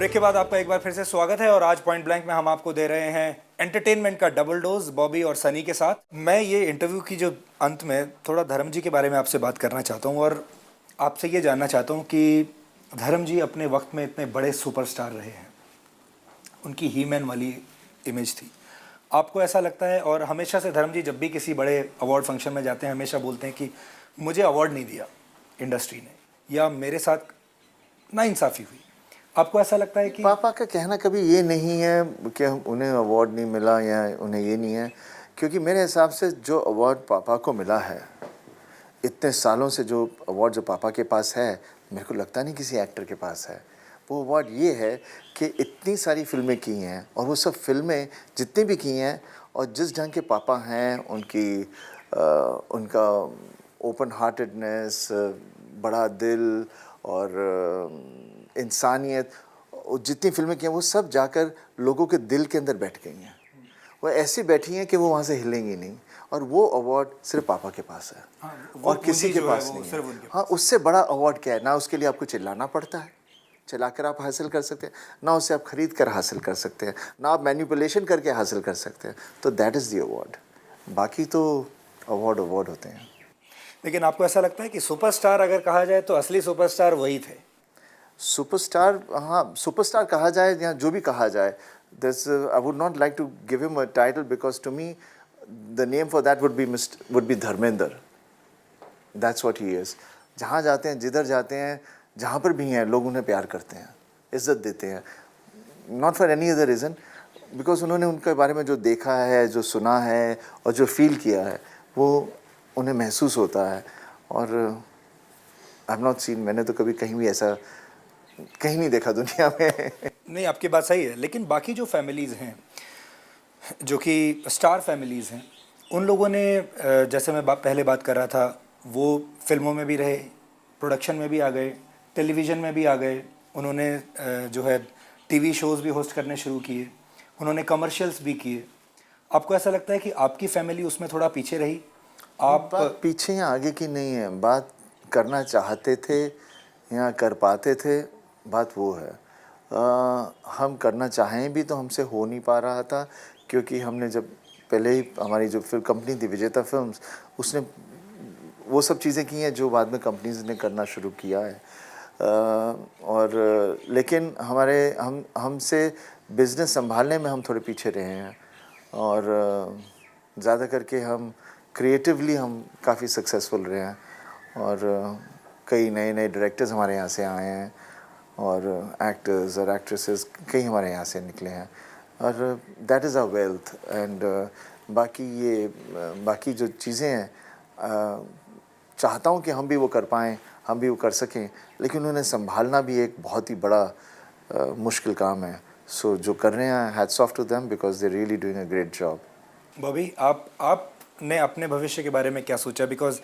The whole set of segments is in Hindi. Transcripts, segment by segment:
ब्रेक के बाद आपका एक बार फिर से स्वागत है और आज पॉइंट ब्लैंक में हम आपको दे रहे हैं एंटरटेनमेंट का डबल डोज बॉबी और सनी के साथ। मैं ये इंटरव्यू की जो अंत में थोड़ा धर्म जी के बारे में आपसे बात करना चाहता हूँ और आपसे ये जानना चाहता हूँ कि धर्म जी अपने वक्त में इतने बड़े सुपरस्टार रहे हैं, उनकी ही मैन वाली इमेज थी। आपको ऐसा लगता है, और हमेशा से धर्म जी जब भी किसी बड़े अवार्ड फंक्शन में जाते हैं हमेशा बोलते हैं कि मुझे अवार्ड नहीं दिया इंडस्ट्री ने या मेरे साथ नाइंसाफ़ी हुई, आपको ऐसा लगता है कि पापा का कहना कभी ये नहीं है कि उन्हें अवार्ड नहीं मिला या उन्हें ये नहीं है, क्योंकि मेरे हिसाब से जो अवार्ड पापा को मिला है, इतने सालों से जो अवार्ड जो पापा के पास है, मेरे को लगता नहीं किसी एक्टर के पास है। वो अवार्ड ये है कि इतनी सारी फिल्में की हैं और वो सब फिल्में जितनी भी की हैं और जिस ढंग के पापा हैं, उनका ओपन हार्टेडनेस, बड़ा दिल और इंसानियत, जितनी फिल्में की हैं वो सब जाकर लोगों के दिल के अंदर बैठ गई हैं। वो ऐसी बैठी हैं कि वो वहाँ से हिलेंगी नहीं, और वो अवार्ड सिर्फ पापा के पास है। हाँ, और किसी के पास नहीं है। हाँ, उससे बड़ा अवार्ड क्या है? ना उसके लिए आपको चिल्लाना पड़ता है, चिल्लाकर आप हासिल कर सकते हैं, ना उसे आप खरीद कर हासिल कर सकते हैं, ना आप मैनिपुलेशन करके हासिल कर सकते हैं। तो दैट इज़ द अवार्ड। बाकी तो अवार्ड होते हैं। लेकिन आपको ऐसा लगता है कि सुपरस्टार अगर कहा जाए तो असली सुपरस्टार वही थे? सुपरस्टार, हाँ, सुपरस्टार कहा जाए या जो भी कहा जाए, this I would not like to give him a title because to me the name for that would be Dharmendra. That's what he is. जहाँ जाते हैं, जिधर जाते हैं, जहाँ पर भी हैं, लोग उन्हें प्यार करते हैं, इज़्ज़त देते हैं, not for any other reason, because उन्होंने उनके बारे में जो देखा है, जो सुना है और जो फील किया है, वो उन्हें महसूस होता है। और आई हैव नॉट सीन, मैंने तो कभी कहीं भी ऐसा कहीं नहीं देखा दुनिया में। नहीं, आपकी बात सही है, लेकिन बाकी जो फैमिलीज़ हैं, जो कि स्टार फैमिलीज़ हैं, उन लोगों ने जैसे मैं पहले बात कर रहा था, वो फिल्मों में भी रहे, प्रोडक्शन में भी आ गए, टेलीविज़न में भी आ गए, उन्होंने जो है टीवी शोज़ भी होस्ट करने शुरू किए, उन्होंने कमर्शियल्स भी किए। आपको ऐसा लगता है कि आपकी फैमिली उसमें थोड़ा पीछे रही? आप बात पीछे या आगे की नहीं है, बात करना चाहते थे या कर पाते थे, बात वो है। हम करना चाहें भी तो हमसे हो नहीं पा रहा था, क्योंकि हमने जब पहले ही हमारी जो फिल्म कंपनी थी विजेता फिल्म्स, उसने वो सब चीज़ें की हैं जो बाद में कंपनीज ने करना शुरू किया है। और लेकिन हमसे बिज़नेस संभालने में हम थोड़े पीछे रहे हैं, और ज़्यादा करके हम क्रिएटिवली हम काफ़ी सक्सेसफुल रहे हैं, और कई नए नए डायरेक्टर्स हमारे यहाँ से आए हैं, और एक्टर्स और एक्ट्रेसेस कई हमारे यहाँ से निकले हैं, और that is a wealth. And बाकी जो चीज़ें हैं, चाहता हूँ कि हम भी वो कर पाएँ, हम भी वो कर सकें, लेकिन उन्हें संभालना भी एक बहुत ही बड़ा मुश्किल काम है। सो जो कर रहे हैं, hats off to them because they really doing a great job. Bobby, आपने अपने भविष्य के बारे में क्या सोचा? बिकॉज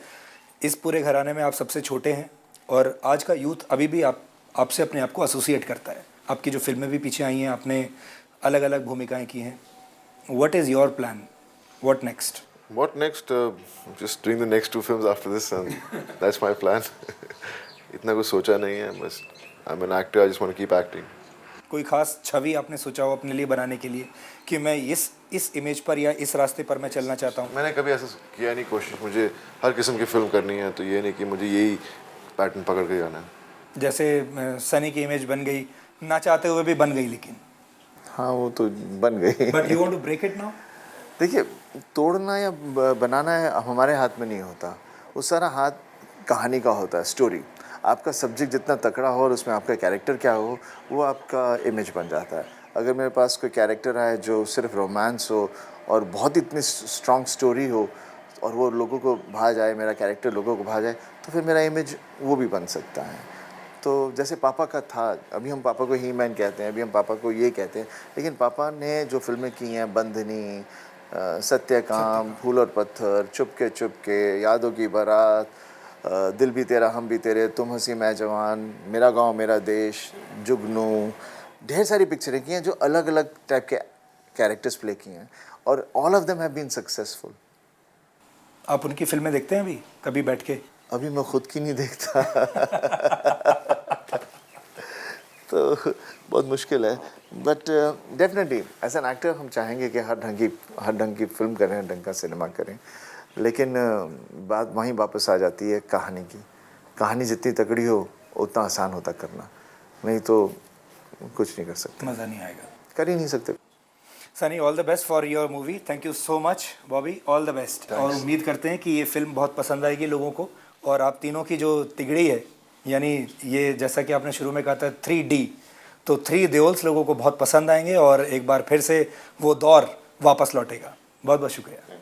इस पूरे घराने में आप सबसे छोटे हैं और आज का यूथ अभी भी आपसे अपने आप को एसोसिएट करता है। आपकी जो फिल्में भी पीछे आई हैं, आपने अलग अलग भूमिकाएं की हैं। What is your plan? What next? What next? Just doing the next two films after this, and that's my plan. इतना कुछ सोचा नहीं है, बस I'm an actor, I just want to keep acting. कोई खास छवि आपने सोचा हो अपने लिए बनाने के लिए कि मैं इस इमेज पर या इस रास्ते पर मैं चलना चाहता हूँ? मैंने कभी ऐसा किया नहीं कोशिश, मुझे हर किस्म की फिल्म करनी है, तो ये नहीं कि मुझे यही पैटर्न पकड़ के जाना है। जैसे सनी की इमेज बन गई, ना चाहते हुए भी बन गई, लेकिन हाँ, वो तो बन गई। But you want to break it now? देखिए, तोड़ना या बनाना है हमारे हाथ में नहीं होता, वो सारा हाथ कहानी का होता है, स्टोरी। आपका सब्जेक्ट जितना तकड़ा हो और उसमें आपका कैरेक्टर क्या हो, वो आपका इमेज बन जाता है। अगर मेरे पास कोई कैरेक्टर है जो सिर्फ रोमांस हो और बहुत इतनी स्ट्रॉन्ग स्टोरी हो और वो लोगों को भा जाए, मेरा कैरेक्टर लोगों को भा जाए, तो फिर मेरा इमेज वो भी बन सकता है। तो जैसे पापा का था, अभी हम पापा को ही मैन कहते हैं, अभी हम पापा को ये कहते हैं, लेकिन पापा ने जो फिल्में की हैं, बंधनी, सत्यकाम, फूल और पत्थर, चुपके चुपके, यादों की बारात, दिल भी तेरा हम भी तेरे, तुम हंसी मैं जवान, मेरा गांव मेरा देश, जुगनू, ढेर सारी पिक्चरें की हैं जो अलग अलग टाइप के कैरेक्टर्स प्ले किए हैं, और all of them have been successful. आप उनकी फिल्में देखते हैं अभी कभी बैठ के? अभी मैं खुद की नहीं देखता। तो बहुत मुश्किल है। But definitely as an actor हम चाहेंगे कि हर ढंग की फिल्म करें, हर ढंग का सिनेमा करें, लेकिन बात वहीं वापस आ जाती है कहानी की। कहानी जितनी तगड़ी हो उतना आसान होता करना, नहीं तो कुछ नहीं कर सकते, मज़ा नहीं आएगा। कर ही नहीं सकते। Sunny, all the best for your movie. Thank you so much Bobby, all the best. और उम्मीद करते हैं कि ये फिल्म बहुत पसंद आएगी लोगों को, और आप तीनों की जो तिगड़ी है, यानी ये जैसा कि आपने शुरू में कहा था 3D, तो 3 देओल्स लोगों को बहुत पसंद आएंगे और एक बार फिर से वो दौर वापस लौटेगा। बहुत बहुत शुक्रिया।